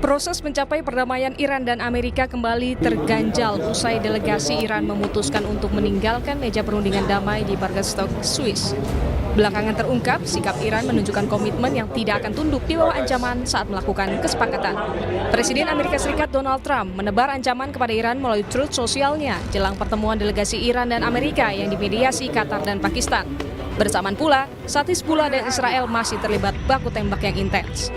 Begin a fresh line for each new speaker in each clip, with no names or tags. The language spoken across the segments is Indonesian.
Proses mencapai perdamaian Iran dan Amerika kembali terganjal usai delegasi Iran memutuskan untuk meninggalkan meja perundingan damai di Bargestock, Swiss. Belakangan terungkap, sikap Iran menunjukkan komitmen yang tidak akan tunduk di bawah ancaman saat melakukan kesepakatan. Presiden Amerika Serikat Donald Trump menebar ancaman kepada Iran melalui Truth Socialnya jelang pertemuan delegasi Iran dan Amerika yang dimediasi Qatar dan Pakistan. Bersamaan pula, saat Hizbullah dan Israel masih terlibat baku tembak yang intens.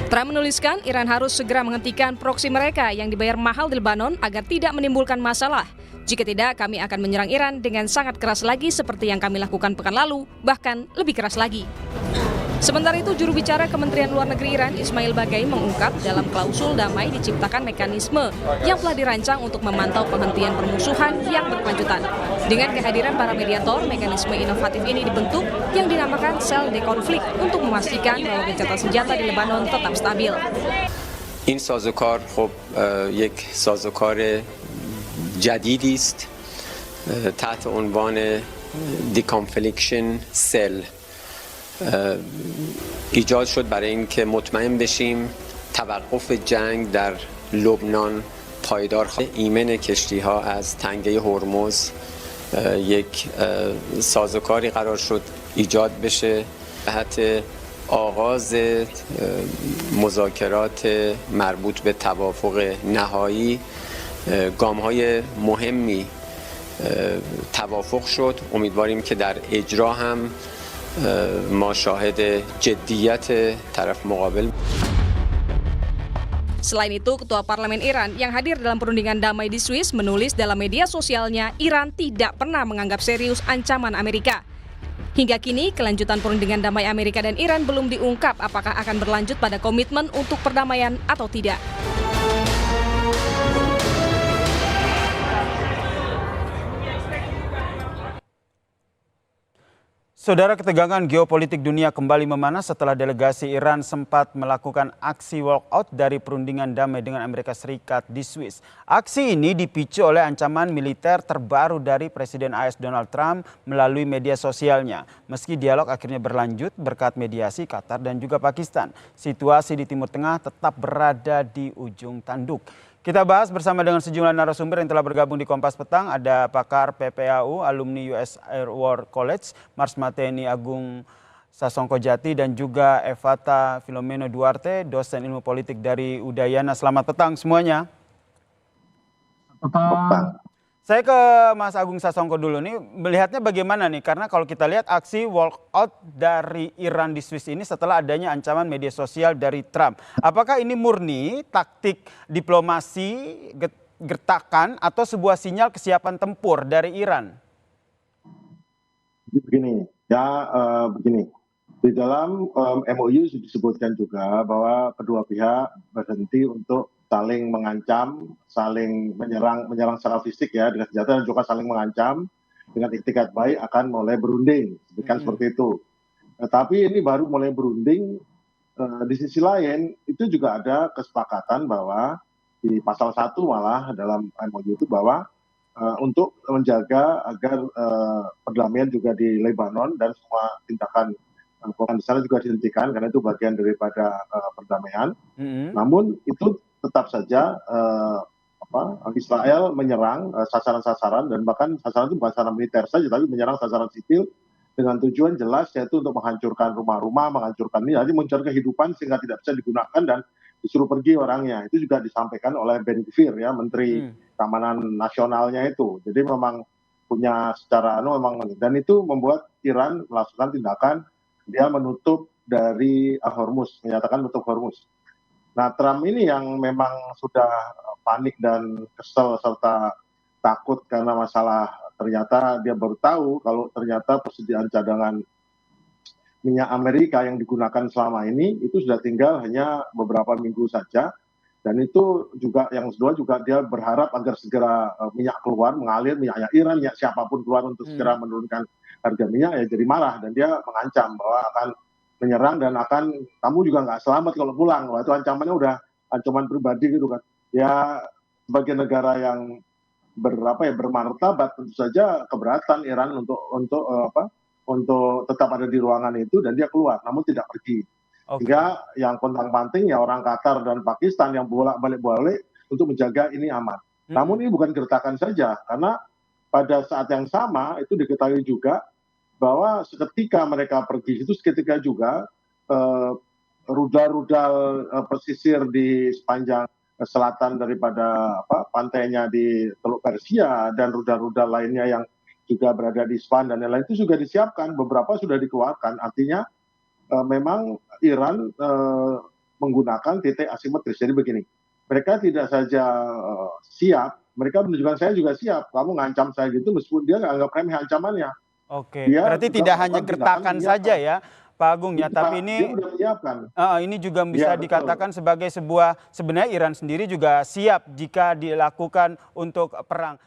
Trump menuliskan Iran harus segera menghentikan proksi mereka yang dibayar mahal di Lebanon agar tidak menimbulkan masalah. Jika tidak, kami akan menyerang Iran dengan sangat keras lagi seperti yang kami lakukan pekan lalu, bahkan lebih keras lagi. Sementara itu, juru bicara Kementerian Luar Negeri Iran, Ismail Baghai, mengungkap dalam klausul damai diciptakan mekanisme yang telah dirancang untuk memantau penghentian permusuhan yang berkelanjutan. Dengan kehadiran para mediator, mekanisme inovatif ini dibentuk yang dinamakan sel dekonflik untuk memastikan bahwa gencatan senjata di Lebanon tetap stabil.
این سازوکار خب یک سازوکار جدیدی است تحت عنوان دیکانفلیکشن سل ایجاد شد برای اینکه مطمئن بشیم توقف جنگ در لبنان پایدار ایمن کشتی‌ها از تنگه هرمز یک سازوکاری قرار شد ایجاد بشه جهت آغاز مذاکرات مربوط به توافق نهایی گام‌های مهمی توافق شد. امیدواریم که در اجرا هم ما شاهد جدیت طرف مقابل.
Selain itu, Ketua Parlemen Iran yang hadir dalam perundingan damai di Swiss menulis dalam media sosialnya Iran tidak pernah menganggap serius ancaman Amerika. Hingga kini, kelanjutan perundingan damai Amerika dan Iran belum diungkap apakah akan berlanjut pada komitmen untuk perdamaian atau tidak.
Saudara, ketegangan geopolitik dunia kembali memanas setelah delegasi Iran sempat melakukan aksi walkout dari perundingan damai dengan Amerika Serikat di Swiss. Aksi ini dipicu oleh ancaman militer terbaru dari Presiden AS Donald Trump melalui media sosialnya. Meski dialog akhirnya berlanjut berkat mediasi Qatar dan juga Pakistan, situasi di Timur Tengah tetap berada di ujung tanduk. Kita bahas bersama dengan sejumlah narasumber yang telah bergabung di Kompas Petang. Ada pakar PPAU, alumni US Air War College, Mars Mateni Agung Sasongkojati, dan juga Evata Filomeno Duarte, dosen ilmu politik dari Udayana. Selamat petang semuanya.
Petang.
Saya ke Mas Agung Sasongko dulu nih, melihatnya bagaimana nih? Karena kalau kita lihat aksi walkout dari Iran di Swiss ini setelah adanya ancaman media sosial dari Trump. Apakah ini murni taktik diplomasi, gertakan, atau sebuah sinyal kesiapan tempur dari Iran?
Begini, di dalam MOU disebutkan juga bahwa kedua pihak berhenti untuk saling mengancam, saling menyerang secara fisik ya dengan senjata, dan juga saling mengancam dengan iktikat baik akan mulai berunding, seperti itu. Tapi ini baru mulai berunding. Di sisi lain itu juga ada kesepakatan bahwa di pasal 1 malah dalam MOU itu bahwa untuk menjaga agar perdamaian juga di Lebanon dan semua tindakan di sana juga dihentikan karena itu bagian daripada perdamaian. Namun itu tetap saja Israel menyerang sasaran-sasaran, dan bahkan sasaran itu bukan sasaran militer saja tapi menyerang sasaran sipil dengan tujuan jelas, yaitu untuk menghancurkan rumah-rumah, menghancurkan ini, jadi mencari kehidupan sehingga tidak bisa digunakan dan disuruh pergi orangnya. Itu juga disampaikan oleh Ben Gvir ya, Menteri Keamanan Nasionalnya itu. Jadi memang punya secara memang, dan itu membuat Iran melakukan tindakan dia menutup dari Hormuz, menyatakan menutup Hormuz. Nah, Trump ini yang memang sudah panik dan kesel serta takut karena masalah, ternyata dia baru tahu kalau ternyata persediaan cadangan minyak Amerika yang digunakan selama ini itu sudah tinggal hanya beberapa minggu saja. Dan itu juga yang kedua juga dia berharap agar segera minyak keluar, mengalir, minyaknya Iran, minyak siapapun keluar untuk segera menurunkan harga minyak, ya jadi marah. Dan dia mengancam bahwa akan menyerang dan akan, kamu juga nggak selamat kalau pulang. Wah, itu ancamannya udah ancaman pribadi gitu kan. Ya sebagai negara yang bermartabat tentu saja keberatan Iran untuk tetap ada di ruangan itu dan dia keluar, namun tidak pergi.
Oke.
Sehingga yang pontang-panting ya orang Qatar dan Pakistan yang bolak-balik untuk menjaga ini aman. Namun ini bukan gertakan saja, karena pada saat yang sama itu diketahui juga bahwa seketika mereka pergi itu seketika juga rudal-rudal pesisir di sepanjang selatan daripada pantainya di Teluk Persia dan rudal-rudal lainnya yang juga berada di Isfahan dan lain-lain itu sudah disiapkan, beberapa sudah dikeluarkan. Artinya memang Iran menggunakan titik asimetris. Jadi begini, mereka tidak saja siap, mereka menunjukkan saya juga siap. Kamu ngancam saya gitu, meskipun dia nggak anggap remeh ancamannya.
Oke,
Dia
berarti
juga
tidak hanya
melakukan
gertakan
tindakan
saja ya, Pak Agung ya,
Iya,
tapi
dia udah menyiapkan.
ini juga bisa
Iya, betul.
dikatakan sebagai sebuah, sebenarnya Iran sendiri juga siap jika dilakukan untuk perang.